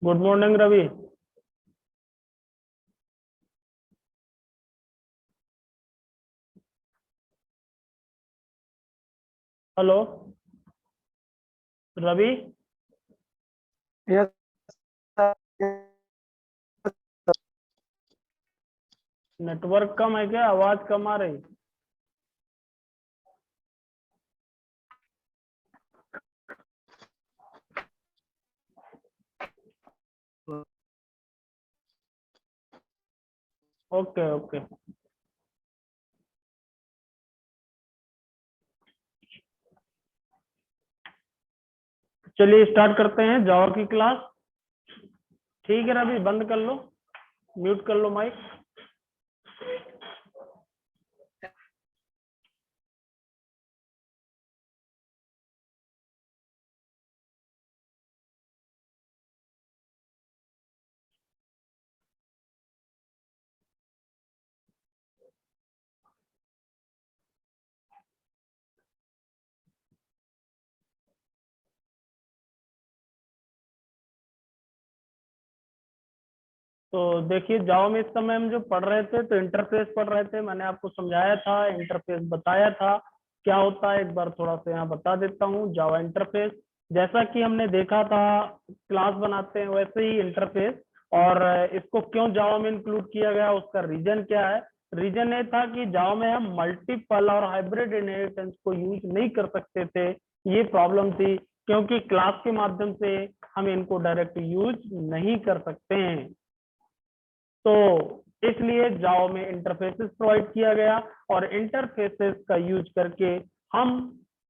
Good morning Ravi. Hello Ravi. Yes sir. Network कम है क्या? आवाज कम आ रही। Okay okay. चलिए स्टार्ट करते हैं जावा की क्लास। ठीक है रवि, बंद कर लो, म्यूट कर लो माइक। तो देखिए, जावा में इस समय हम जो पढ़ रहे थे तो इंटरफेस पढ़ रहे थे। मैंने आपको समझाया था, इंटरफेस बताया था क्या होता है। एक बार थोड़ा सा यहाँ बता देता हूँ। जावा इंटरफेस जैसा कि हमने देखा था, क्लास बनाते हैं वैसे ही इंटरफेस। और इसको क्यों जावा में इंक्लूड किया गया, उसका रीजन क्या है? रीजन ये था कि जावा में हम मल्टीपल और हाइब्रिड इनहेरिटेंस को यूज नहीं कर सकते थे। ये प्रॉब्लम थी, क्योंकि क्लास के माध्यम से हम इनको डायरेक्ट यूज नहीं कर सकते हैं। तो इसलिए जावा में इंटरफेसेस प्रोवाइड किया गया, और इंटरफेसेस का यूज करके हम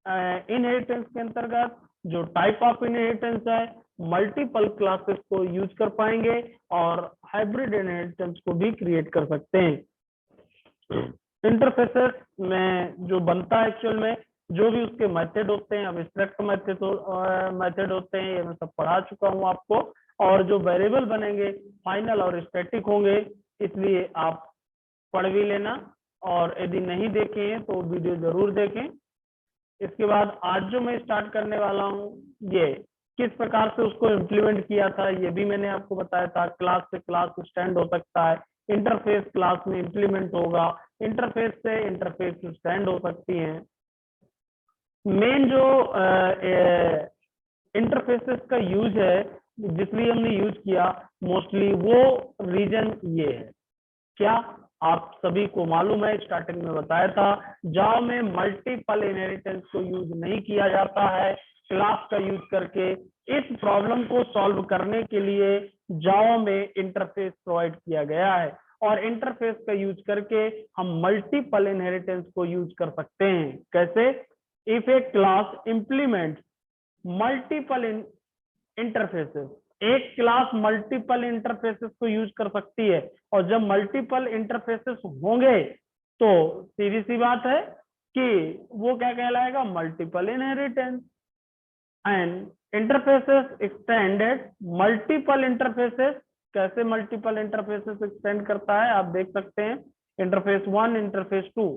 इनहेरिटेंस के अंतर्गत जो टाइप ऑफ इनहेरिटेंस है, मल्टीपल क्लासेस को यूज कर पाएंगे और हाइब्रिड इनहेरिटेंस को भी क्रिएट कर सकते हैं। इंटरफेसेस में जो बनता है एक्चुअल में, जो भी उसके मेथड होते हैं, एब्स्ट्रैक्ट मेथड होते हैं, ये मैं सब पढ़ा चुका हूँ आपको। और जो वेरिएबल बनेंगे फाइनल और स्टैटिक होंगे, इसलिए आप पढ़ भी लेना। और यदि नहीं देखे हैं तो वीडियो जरूर देखें। इसके बाद आज जो मैं स्टार्ट करने वाला हूँ, ये किस प्रकार से उसको इम्प्लीमेंट किया था ये भी मैंने आपको बताया था। क्लास से क्लास स्टैंड हो सकता है, इंटरफेस क्लास में इंप्लीमेंट होगा, इंटरफेस से इंटरफेस स्टैंड हो सकती है। मेन जो इंटरफेसेस का यूज है, जिसलिए हमने यूज किया मोस्टली, वो रीजन ये है। क्या आप सभी को मालूम है, स्टार्टिंग में बताया था, जावा में मल्टीपल इनहेरिटेंस को यूज नहीं किया जाता है। क्लास का यूज करके इस प्रॉब्लम को सॉल्व करने के लिए जावा में इंटरफेस प्रोवाइड किया गया है। और इंटरफेस का यूज करके हम मल्टीपल इनहेरिटेंस को यूज कर सकते हैं। कैसे? If A class implement multiple interfaces, एक क्लास मल्टीपल इंटरफेसेस को यूज कर सकती है। और जब मल्टीपल इंटरफेसेस होंगे तो सीधी सी बात है कि वो क्या कहलाएगा? Multiple inheritance. And interfaces extended multiple interfaces. कैसे मल्टीपल इंटरफेसेस एक्सटेंड करता है आप देख सकते हैं। इंटरफेस 1, इंटरफेस 2,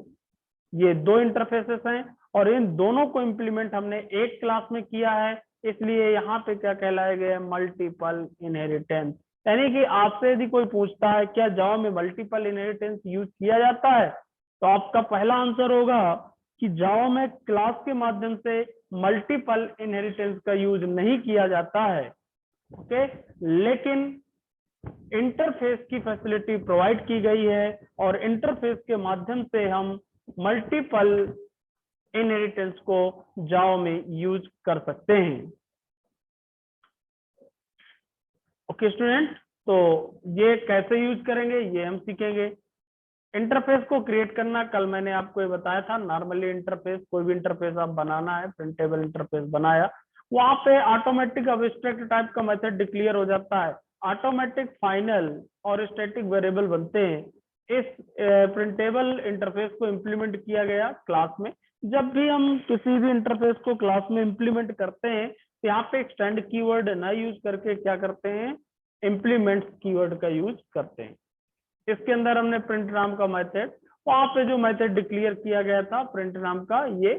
ये दो इंटरफेसेस हैं, और इन दोनों को इंप्लीमेंट हमने एक क्लास में किया है। इसलिए यहाँ पे क्या कहलाया गया? Multiple inheritance. यानी कि आपसे यदि कोई पूछता है क्या जावा में मल्टीपल इनहेरिटेंस यूज किया जाता है, तो आपका पहला आंसर होगा कि जावा में क्लास के माध्यम से मल्टीपल इनहेरिटेंस का यूज नहीं किया जाता है। ओके, लेकिन इंटरफेस की फैसिलिटी प्रोवाइड की गई है, और इंटरफेस के माध्यम से हम मल्टीपल इनहेरिटेंस को जावा में यूज कर सकते हैं। ओके स्टूडेंट, तो ये कैसे यूज करेंगे ये हम सीखेंगे। इंटरफेस को क्रिएट करना कल मैंने आपको ये बताया था। नॉर्मली इंटरफेस, कोई भी इंटरफेस आप बनाना है, प्रिंटेबल इंटरफेस बनाया, वहां पे ऑटोमेटिक एब्स्ट्रैक्ट टाइप का मेथड डिक्लेयर हो जाता है। ऑटोमेटिक फाइनल और स्टैटिक वेरिएबल बनते हैं। इस प्रिंटेबल इंटरफेस को इंप्लीमेंट किया गया क्लास में। जब भी हम किसी भी इंटरफेस को क्लास में इंप्लीमेंट करते हैं, तो यहाँ पे एक्सटेंड कीवर्ड ना यूज करके क्या करते हैं? इंप्लीमेंट कीवर्ड का यूज करते हैं। इसके अंदर हमने प्रिंट नाम का मेथड, वहां पे जो मेथड डिक्लेयर किया गया था प्रिंट नाम का, ये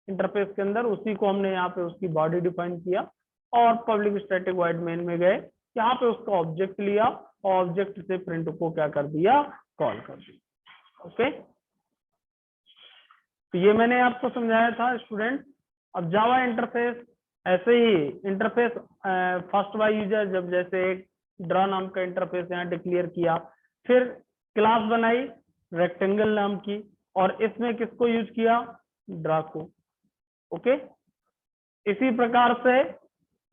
इंटरफेस के अंदर, उसी को हमने यहाँ पे उसकी बॉडी डिफाइन किया और पब्लिक स्टैटिक वॉइड मेन में गए यहाँ पे उसका ऑब्जेक्ट लिया और ऑब्जेक्ट से प्रिंट को क्या कर दिया, कॉल कर दिया। ओके, तो ये मैंने आपको समझाया था स्टूडेंट। अब जावा इंटरफेस ऐसे ही इंटरफेस फर्स्ट बाय यूजर, जब जैसे एक ड्रा नाम का इंटरफेस यहाँ डिक्लेयर किया, फिर क्लास बनाई रेक्टेंगल नाम की, और इसमें किसको यूज किया, ड्रा को। ओके, इसी प्रकार से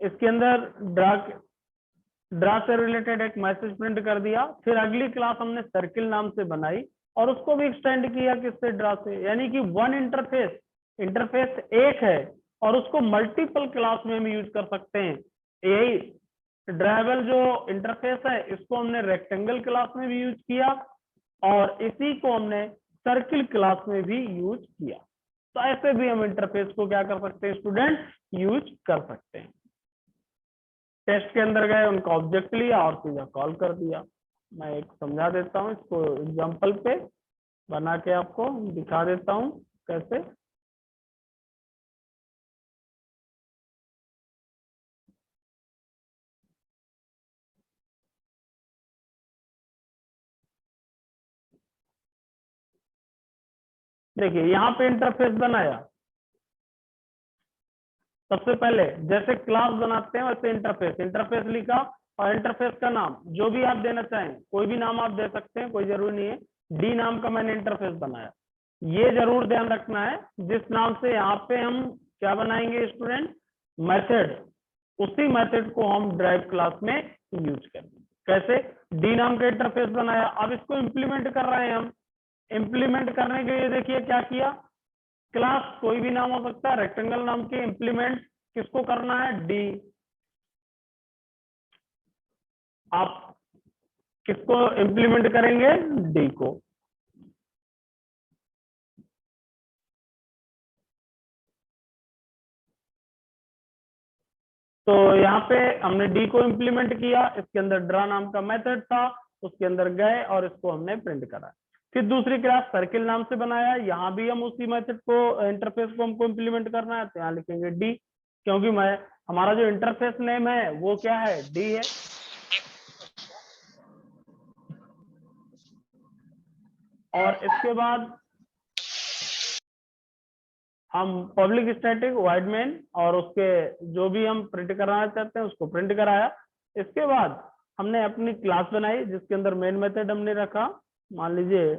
इसके अंदर ड्रा से रिलेटेड एक मैसेज प्रिंट कर दिया। फिर अगली क्लास हमने सर्किल नाम से बनाई और उसको भी एक्सटेंड किया किससे, ड्रा से। यानी कि वन इंटरफेस एक है और उसको मल्टीपल क्लास में भी यूज कर सकते हैं। यही ड्राइवेबल जो इंटरफेस है इसको हमने रेक्टेंगल क्लास में भी यूज किया और इसी को हमने सर्किल क्लास में भी यूज किया। तो ऐसे भी हम इंटरफेस को क्या कर सकते हैं स्टूडेंट, यूज कर सकते हैं। टेस्ट के अंदर गए, उनका ऑब्जेक्ट लिया और सीधा कॉल कर दिया। मैं एक समझा देता हूँ इसको, एग्जांपल पे बना के आपको दिखा देता हूँ कैसे। देखिए यहाँ पे इंटरफेस बनाया, सबसे पहले जैसे क्लास बनाते हैं वैसे इंटरफेस लिखा और इंटरफेस का नाम जो भी आप देना चाहें, कोई भी नाम आप दे सकते हैं, कोई जरूरी नहीं है। डी नाम का मैंने इंटरफेस बनाया। ये जरूर ध्यान रखना है जिस नाम से यहाँ पे हम क्या बनाएंगे स्टूडेंट, मेथड, उसी मेथड को हम ड्राइव क्लास में यूज करेंगे। कैसे, डी नाम का इंटरफेस बनाया, अब इसको इम्प्लीमेंट कर रहे हैं हम। इम्प्लीमेंट करने के लिए देखिए क्या किया, क्लास कोई भी नाम हो सकता है, रेक्टेंगल नाम के इंप्लीमेंट किसको करना है, डी। आप किसको इंप्लीमेंट करेंगे, डी को। तो यहाँ पे हमने डी को इंप्लीमेंट किया, इसके अंदर ड्रा नाम का मेथड था, उसके अंदर गए और इसको हमने प्रिंट करा। फिर दूसरी क्लास सर्किल नाम से बनाया, यहाँ भी हम उसी मेथड को, इंटरफेस को हमको इंप्लीमेंट करना है, तो यहाँ लिखेंगे डी, क्योंकि हमारा जो इंटरफेस नेम है वो क्या है, डी है। और इसके बाद हम पब्लिक स्टैटिक वाइड मेन और उसके जो भी हम प्रिंट कराना चाहते हैं उसको प्रिंट कराया। इसके बाद हमने अपनी क्लास बनाई जिसके अंदर मेन मेथड हमने रखा, मान लीजिए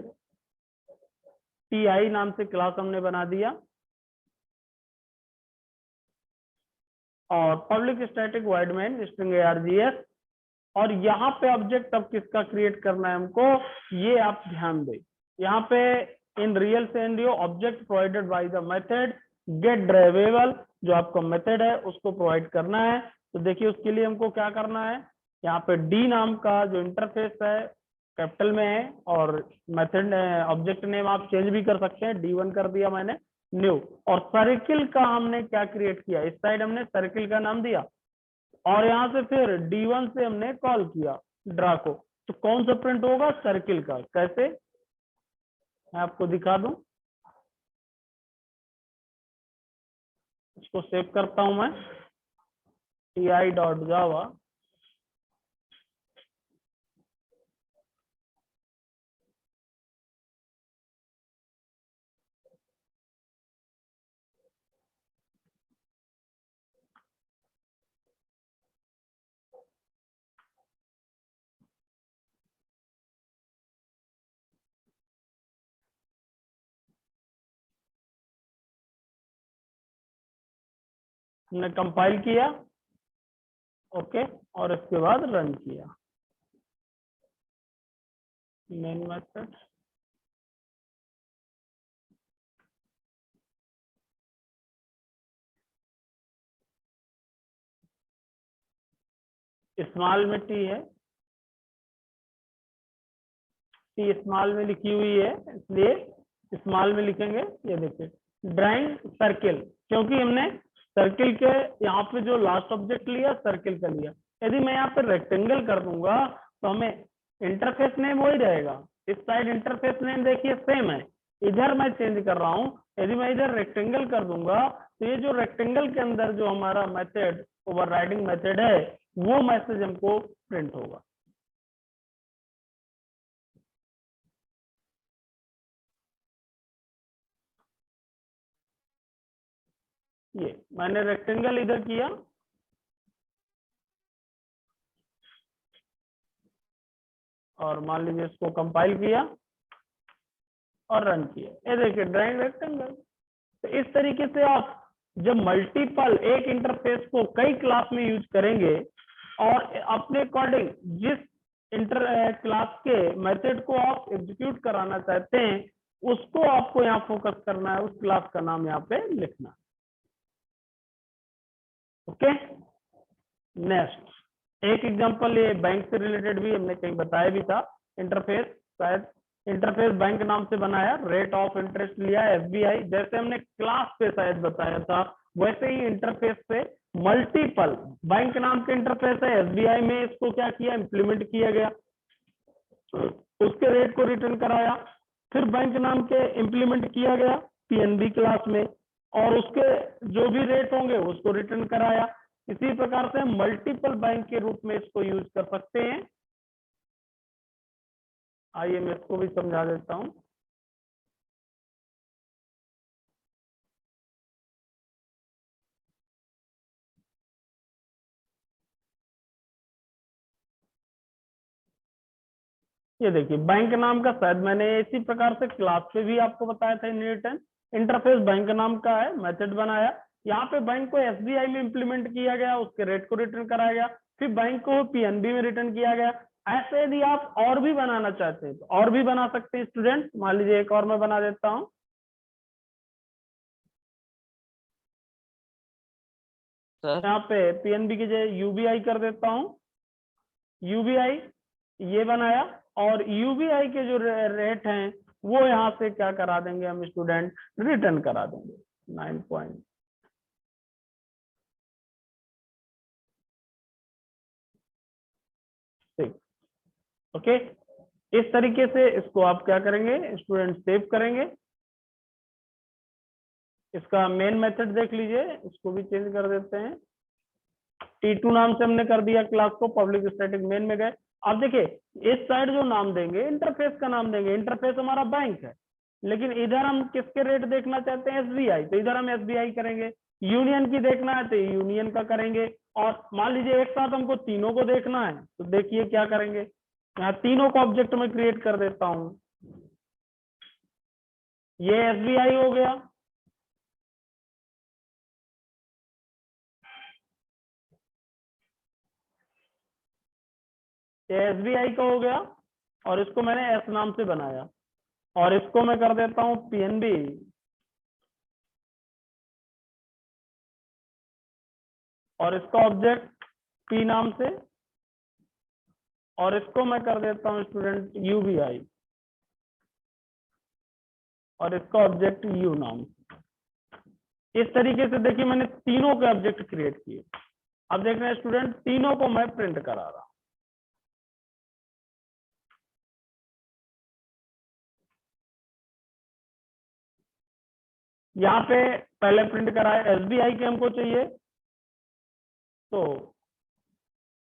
टी नाम से क्लास हमने बना दिया, और public static wide main string args। और यहाँ पे ऑब्जेक्ट अब किसका क्रिएट करना है हमको, ये आप ध्यान दें। यहाँ पे in real scenario object provided by the method get drivable, जो आपका मेथड है उसको प्रोवाइड करना है। तो देखिए उसके लिए हमको क्या करना है, यहाँ पे डी नाम का जो इंटरफेस है कैपिटल में है, और मेथड ऑब्जेक्ट नेम आप चेंज भी कर सकते हैं, D1 कर दिया मैंने, न्यू। और सर्किल का हमने क्या क्रिएट किया, इस साइड हमने सर्किल का नाम दिया और यहाँ से फिर D1 से हमने कॉल किया ड्रा को। तो कौन सा प्रिंट होगा, सर्किल का। कैसे, मैं आपको दिखा दूं, इसको सेव करता हूं मैं, ti.java, हमने कंपाइल किया, ओके, और इसके बाद रन किया। मेन मेथड स्मॉल में टी है, टी स्मॉल में लिखी हुई है इसलिए स्मॉल में लिखेंगे। ये देखिए ड्राइंग सर्किल, क्योंकि हमने सर्किल के यहाँ पे जो लास्ट ऑब्जेक्ट लिया सर्किल का लिया। यदि मैं यहाँ पे रेक्टेंगल कर दूंगा तो हमें इंटरफेस नेम वही रहेगा। इस साइड इंटरफेस नेम देखिए सेम है, इधर मैं चेंज कर रहा हूँ। यदि मैं इधर रेक्टेंगल कर दूंगा तो ये जो रेक्टेंगल के अंदर जो हमारा मेथड ओवरराइडिंग मेथड है वो मैसेज हमको प्रिंट होगा। ये मैंने रेक्टेंगल इधर किया और मान लीजिए इसको कंपाइल किया और रन किया, ये देखिए ड्राइंग रेक्टेंगल। तो इस तरीके से आप जब मल्टीपल एक इंटरफेस को कई क्लास में यूज करेंगे और अपने अकॉर्डिंग जिस इंटर क्लास के मेथड को आप एग्जीक्यूट कराना चाहते हैं उसको आपको यहाँ फोकस करना है, उस क्लास का नाम यहाँ पे लिखना। ओके, नेक्स्ट एक एग्जांपल, ये बैंक से रिलेटेड भी हमने कहीं बताया भी था। इंटरफेस, शायद इंटरफेस बैंक नाम से बनाया, रेट ऑफ इंटरेस्ट लिया एसबीआई, जैसे हमने क्लास पे शायद बताया था वैसे ही इंटरफेस पे मल्टीपल बैंक नाम के इंटरफेस है एसबीआई में, इसको क्या किया, इंप्लीमेंट किया गया, उसके रेट को रिटर्न कराया। फिर बैंक नाम के इंप्लीमेंट किया गया पीएनबी क्लास में और उसके जो भी रेट होंगे उसको रिटर्न कराया। इसी प्रकार से मल्टीपल बैंक के रूप में इसको यूज कर सकते हैं। आइए मैं इसको भी समझा देता हूं। ये देखिए बैंक नाम का शायद मैंने इसी प्रकार से क्लास पे भी आपको बताया था इनहेरिटेंस। इंटरफेस बैंक नाम का है, मेथड बनाया, यहाँ पे बैंक को एसबीआई में इंप्लीमेंट किया गया, उसके रेट को रिटर्न कराया गया, फिर बैंक को पीएनबी में रिटर्न किया गया। ऐसे यदि आप और भी बनाना चाहते हैं तो और भी बना सकते हैं स्टूडेंट। मान लीजिए एक और मैं बना देता हूँ, यहाँ पे पीएनबी की जगह यूबीआई कर देता हूँ, यूबीआई ये बनाया और यूबीआई के जो रेट हैं वो यहाँ से क्या करा देंगे हम स्टूडेंट, रिटर्न करा देंगे 9.6। ओके, इस तरीके से इसको आप क्या करेंगे स्टूडेंट, सेव करेंगे। इसका मेन मेथड देख लीजिए, इसको भी चेंज कर देते हैं, T2 नाम से हमने कर दिया क्लास को, पब्लिक स्टैटिक मेन में गए। अब देखिए इस साइड जो नाम देंगे इंटरफेस का नाम देंगे, इंटरफेस हमारा बैंक है, लेकिन इधर हम किसके रेट देखना चाहते हैं, एसबीआई, तो इधर हम एसबीआई करेंगे। यूनियन की देखना है तो यूनियन का करेंगे। और मान लीजिए एक साथ हमको तीनों को देखना है तो देखिए क्या करेंगे, यहाँ तीनों को ऑब्जेक्ट में क्रिएट कर देता हूं। ये एसबीआई हो गया, ये एसबीआई का हो गया और इसको मैंने एस नाम से बनाया और इसको मैं कर देता हूं पीएनबी और इसका ऑब्जेक्ट पी नाम से और इसको मैं कर देता हूं स्टूडेंट यूबीआई और इसका ऑब्जेक्ट यू नाम से। इस तरीके से देखिए मैंने तीनों के ऑब्जेक्ट क्रिएट किए। अब देख रहे हैं स्टूडेंट तीनों को मैं प्रिंट करा रहा हूं। यहाँ पे पहले प्रिंट कराए एसबीआई के हमको चाहिए तो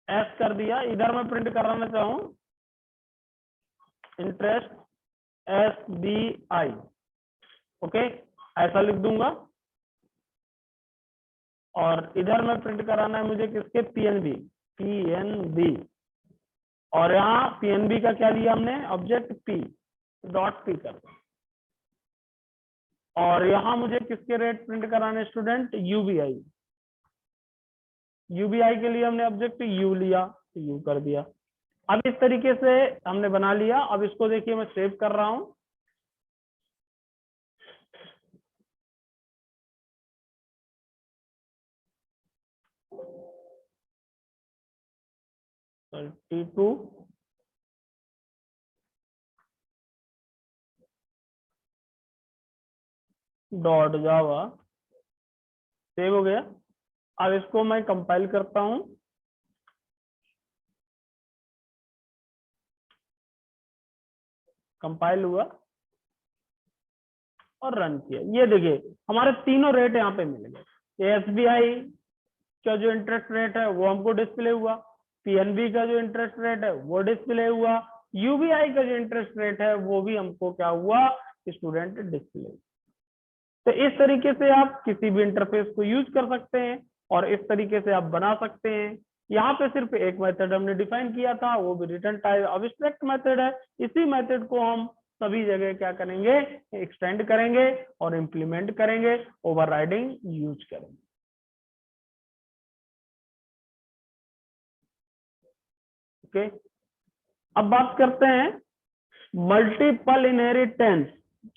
एस कर दिया, इधर मैं प्रिंट कराना चाहूं इंटरेस्ट एसबीआई, ओके ऐसा लिख दूंगा। और इधर में प्रिंट कराना है मुझे किसके, पीएनबी, पीएनबी और यहाँ पीएनबी का क्या लिया हमने ऑब्जेक्ट पी, डॉट पी कर दिया। और यहाँ मुझे किसके रेट प्रिंट कराने स्टूडेंट, यूबीआई, यूबीआई के लिए हमने ऑब्जेक्ट यू लिया तो यू कर दिया। अब इस तरीके से हमने बना लिया। अब इसको देखिए मैं सेव कर रहा हूं, T2 डॉट जावा, सेव हो गया। अब इसको मैं कंपाइल करता हूं, कंपाइल हुआ और रन किया। ये देखिए हमारे तीनों रेट यहाँ पे मिल गए, एसबीआई, का जो इंटरेस्ट रेट है वो हमको डिस्प्ले हुआ, पीएनबी का जो इंटरेस्ट रेट है वो डिस्प्ले हुआ, यूबीआई का जो इंटरेस्ट रेट है वो भी हमको क्या हुआ स्टूडेंट डिस्प्ले। तो इस तरीके से आप किसी भी इंटरफेस को यूज कर सकते हैं और इस तरीके से आप बना सकते हैं। यहाँ पे सिर्फ एक मेथड हमने डिफाइन किया था, वो भी रिटर्न टाइप अब्स्ट्रैक्ट मेथड है। इसी मेथड को हम सभी जगह क्या करेंगे, एक्सटेंड करेंगे और इम्प्लीमेंट करेंगे, ओवरराइडिंग यूज करेंगे। ओके, अब बात करते हैं मल्टीपल इनहेरिटेंस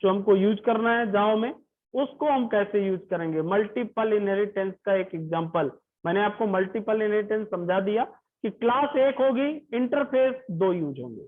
जो हमको यूज करना है जावा में, उसको हम कैसे यूज करेंगे। मल्टीपल इनहेरिटेंस का एक एग्जांपल, मैंने आपको मल्टीपल इनहेरिटेंस समझा दिया कि क्लास एक होगी, इंटरफेस दो यूज होंगे।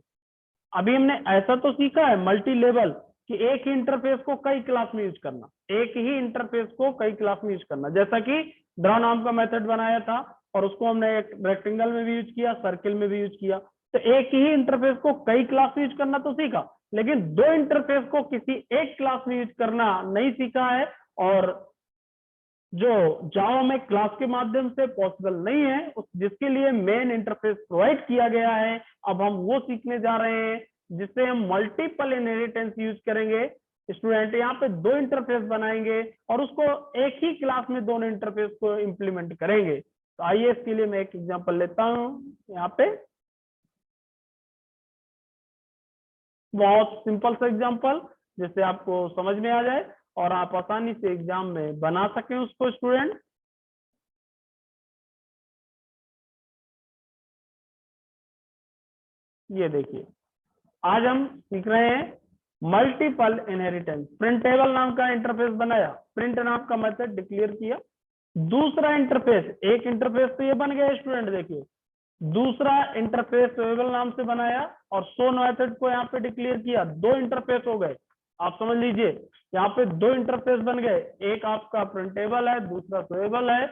अभी हमने ऐसा तो सीखा है मल्टी लेवल कि एक ही इंटरफेस को कई क्लास में यूज करना, एक ही इंटरफेस को कई क्लास में यूज करना। जैसा कि ड्रा नाम का मेथड बनाया था और उसको हमने एक रेक्टेंगल में भी यूज किया, सर्किल में भी यूज किया। तो एक ही इंटरफेस को कई क्लास में यूज करना तो सीखा, लेकिन दो इंटरफेस को किसी एक क्लास में यूज करना नहीं सीखा है। और जो जावा में क्लास के माध्यम से पॉसिबल नहीं है, उस जिसके लिए मेन इंटरफेस प्रोवाइड किया गया है, अब हम वो सीखने जा रहे हैं जिससे हम मल्टीपल इनहेरिटेंस यूज करेंगे। स्टूडेंट यहाँ पे दो इंटरफेस बनाएंगे और उसको एक ही क्लास में दोनों इंटरफेस को इंप्लीमेंट करेंगे। तो आइए इसके लिए मैं एक एग्जांपल लेता हूं यहाँ पे, बहुत सिंपल सा एग्जांपल जिससे आपको समझ में आ जाए और आप आसानी से एग्जाम में बना सकें उसको। स्टूडेंट ये देखिए, आज हम सीख रहे हैं मल्टीपल इनहेरिटेंस। प्रिंटेबल नाम का इंटरफेस बनाया, प्रिंट नाम का मेथड डिक्लेयर किया। दूसरा इंटरफेस, एक इंटरफेस तो ये बन गया स्टूडेंट, देखिए दूसरा इंटरफेस टेबल नाम से बनाया और शो मेथड को यहाँ पे डिक्लेयर किया, दो इंटरफेस हो गए। आप समझ लीजिए यहाँ पे दो इंटरफेस बन गए, एक आपका प्रिंटेबल है, दूसरा शोएबल है।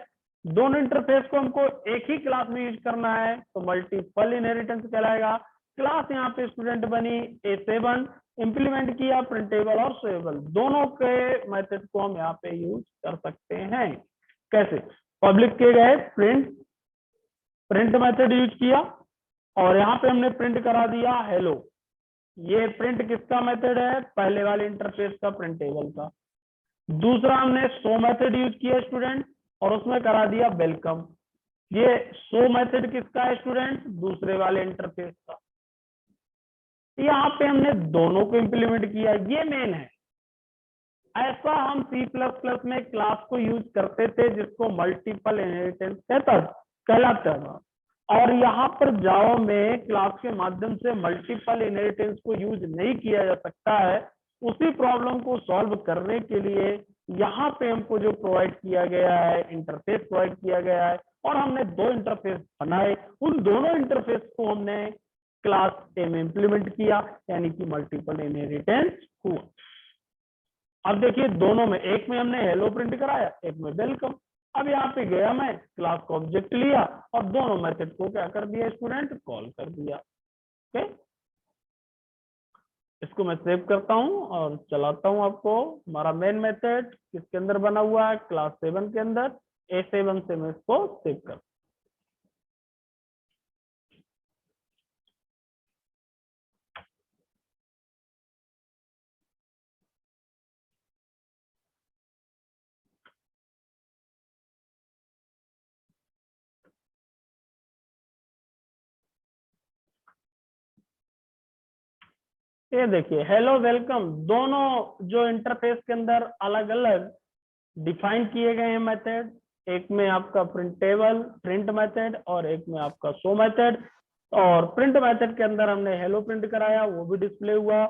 दोनों इंटरफेस को हमको एक ही क्लास में यूज करना है तो मल्टीपल इनहेरिटेंस कहलाएगा। क्लास यहाँ पे स्टूडेंट बनी A7, इंप्लीमेंट किया प्रिंटेबल और शोएबल, दोनों के मेथड को हम यहाँ पे यूज कर सकते हैं। कैसे, पब्लिक के गए प्रिंट मेथड यूज किया और यहाँ पे हमने प्रिंट करा दिया हेलो। ये प्रिंट किसका मेथड है, पहले वाले इंटरफेस का, प्रिंटेबल का। दूसरा हमने शो मेथड यूज किया स्टूडेंट और उसमें करा दिया वेलकम। ये शो मेथड किसका है स्टूडेंट, दूसरे वाले इंटरफेस का। यहाँ पे हमने दोनों को इंप्लीमेंट किया, ये मेन है। ऐसा हम C++ में क्लास को यूज करते थे जिसको मल्टीपल इनहेरिटेंस कहलाता था। और यहाँ पर जावा में क्लास के माध्यम से मल्टीपल इनहेरिटेंस को यूज नहीं किया जा सकता है। उसी प्रॉब्लम को सॉल्व करने के लिए यहाँ पे हमको जो प्रोवाइड किया गया है, इंटरफेस प्रोवाइड किया गया है और हमने दो इंटरफेस बनाए, उन दोनों इंटरफेस को हमने क्लास ए में इंप्लीमेंट किया, यानी कि मल्टीपल इनहेरिटेंस हुआ। अब देखिए दोनों में, एक में हमने हेलो प्रिंट कराया, एक में वेलकम। अब यहाँ पे गया मैं, क्लास को ऑब्जेक्ट लिया और दोनों मेथड को क्या कर दिया स्टूडेंट, कॉल कर दिया। ओके, इसको मैं सेव करता हूँ और चलाता हूँ आपको। हमारा मेन मेथड किसके अंदर बना हुआ है, क्लास 7 के अंदर। A7 से मैं इसको सेव कर, ये देखिए हेलो वेलकम, दोनों जो इंटरफेस के अंदर अलग अलग डिफाइन किए गए हैं मेथड। एक में आपका प्रिंटेबल प्रिंट मेथड और एक में आपका शो मेथड। और प्रिंट मेथड के अंदर हमने हेलो प्रिंट कराया, वो भी डिस्प्ले हुआ।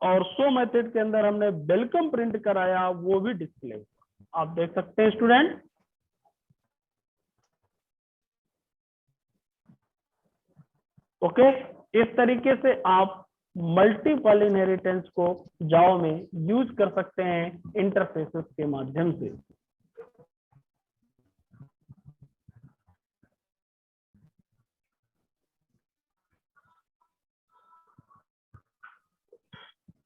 और शो मेथड के अंदर हमने वेलकम प्रिंट कराया, वो भी डिस्प्ले हुआ। आप देख सकते हैं स्टूडेंट। ओके, इस तरीके से आप मल्टीपल इनहेरिटेंस को जावा में यूज कर सकते हैं इंटरफेसेस के माध्यम से।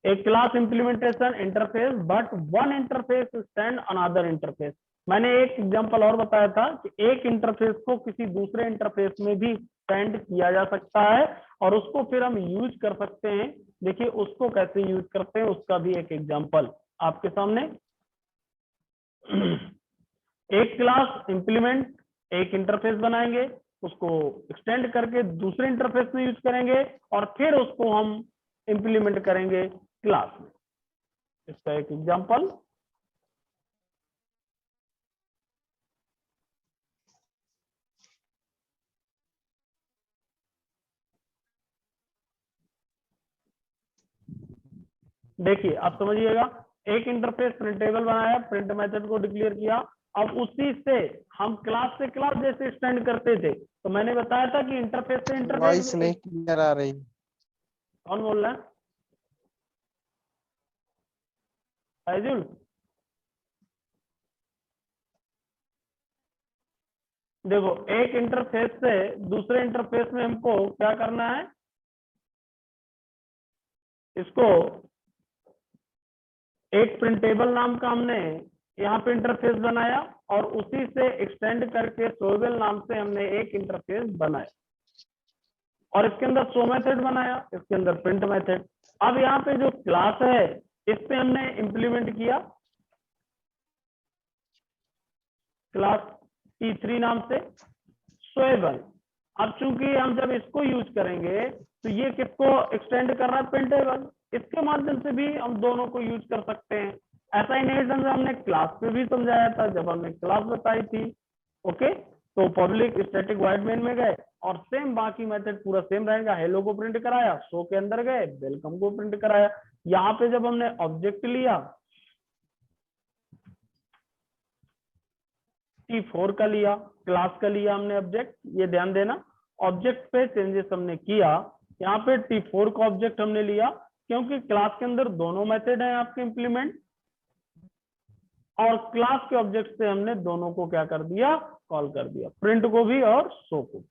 A class implementation interface, but one interface stand another interface. मैंने एक एग्जांपल और बताया था कि एक इंटरफेस को किसी दूसरे इंटरफेस में भी सेंड किया जा सकता है और उसको फिर हम यूज कर सकते हैं। देखिए उसको कैसे यूज करते हैं उसका भी एक एग्जांपल आपके सामने। एक क्लास इंप्लीमेंट, एक इंटरफेस बनाएंगे, उसको एक्सटेंड करके दूसरे इंटरफेस में यूज करेंगे और फिर उसको हम इंप्लीमेंट करेंगे क्लास में। इसका एक एग्जांपल, देखिए आप समझिएगा। एक इंटरफेस प्रिंटेबल बनाया, प्रिंट मेथड को डिक्लेयर किया, अब उसी से हम क्लास से क्लास जैसे एक्सटेंड करते थे, तो मैंने बताया था कि इंटरफेस से वॉइस इंटरफेस। नहीं क्लियर आ रही। कौन बोल रहा है? फैजुल? देखो एक इंटरफेस से दूसरे इंटरफेस में हमको क्या करना है, इसको एक प्रिंटेबल नाम का हमने यहाँ पे इंटरफेस बनाया और उसी से एक्सटेंड करके शोवेबल नाम से हमने एक इंटरफेस बनाया और इसके अंदर शो मेथड बनाया, इसके अंदर प्रिंट मेथड। अब यहाँ पे जो क्लास है इस पे हमने इंप्लीमेंट किया क्लास T3 नाम से शोएबल। अब चूंकि हम जब इसको यूज करेंगे तो ये किसको एक्सटेंड कर रहा है, प्रिंटेबल, इसके माध्यम से भी हम दोनों को यूज कर सकते हैं। ऐसा इनहेरिटेंस हमने क्लास पे भी समझाया था जब हमने क्लास बताई थी। ओके, तो पब्लिक स्टैटिक वॉइड मेन में गए और सेम बाकी मेथड पूरा सेम रहेगा। हेलो को प्रिंट कराया, शो के अंदर गए, वेलकम को प्रिंट कराया। यहाँ पे जब हमने ऑब्जेक्ट लिया T4 का लिया, क्लास का लिया हमने ऑब्जेक्ट, ये ध्यान देना ऑब्जेक्ट पे चेंजेस हमने किया। यहाँ पे T4 का ऑब्जेक्ट हमने लिया क्योंकि क्लास के अंदर दोनों मेथड हैं आपके इंप्लीमेंट, और क्लास के ऑब्जेक्ट से हमने दोनों को क्या कर दिया, कॉल कर दिया, प्रिंट को भी और शो को।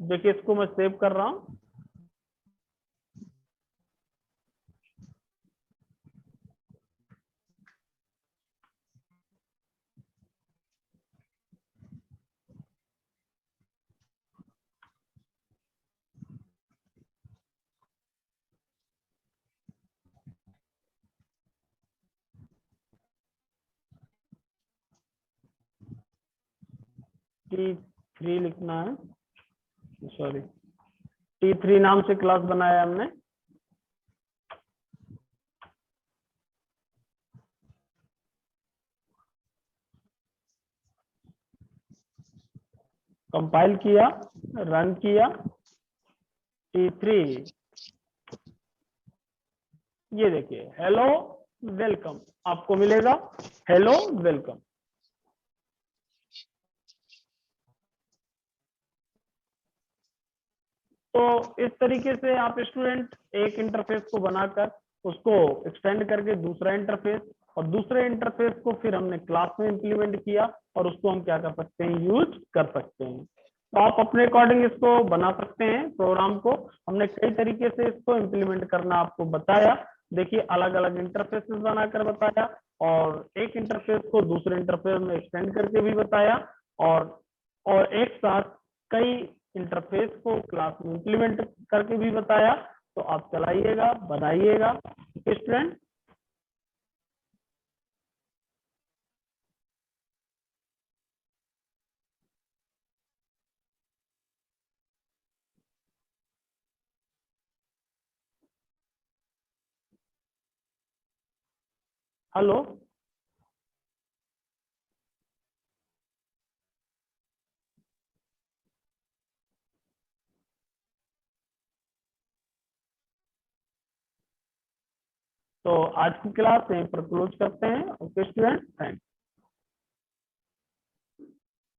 देखिए इसको मैं सेव कर रहा हूं। T3 लिखना है, सॉरी T3 नाम से क्लास बनाया हमने। कंपाइल किया, रन किया, T3, ये देखिए हेलो वेलकम आपको मिलेगा, हेलो वेलकम। तो इस तरीके से आप स्टूडेंट एक इंटरफेस को बनाकर उसको एक्सटेंड करके दूसरा इंटरफेस, और दूसरे इंटरफेस को फिर हमने क्लास में इंप्लीमेंट किया और उसको हम क्या कर सकते हैं, यूज कर सकते हैं। तो आप अपने अकॉर्डिंग इसको बना सकते हैं प्रोग्राम को। हमने कई तरीके से इसको इंप्लीमेंट करना आपको बताया। देखिए अलग अलग इंटरफेसेस बनाकर बताया और एक इंटरफेस को दूसरे इंटरफेस में एक्सटेंड करके भी बताया, और एक साथ कई इंटरफेस को क्लास में इंप्लीमेंट करके भी बताया। तो आप चलाइएगा, बनाइएगा स्टूडेंट। हेलो, तो आज की क्लास यहीं पर क्लोज करते हैं। Okay student, thank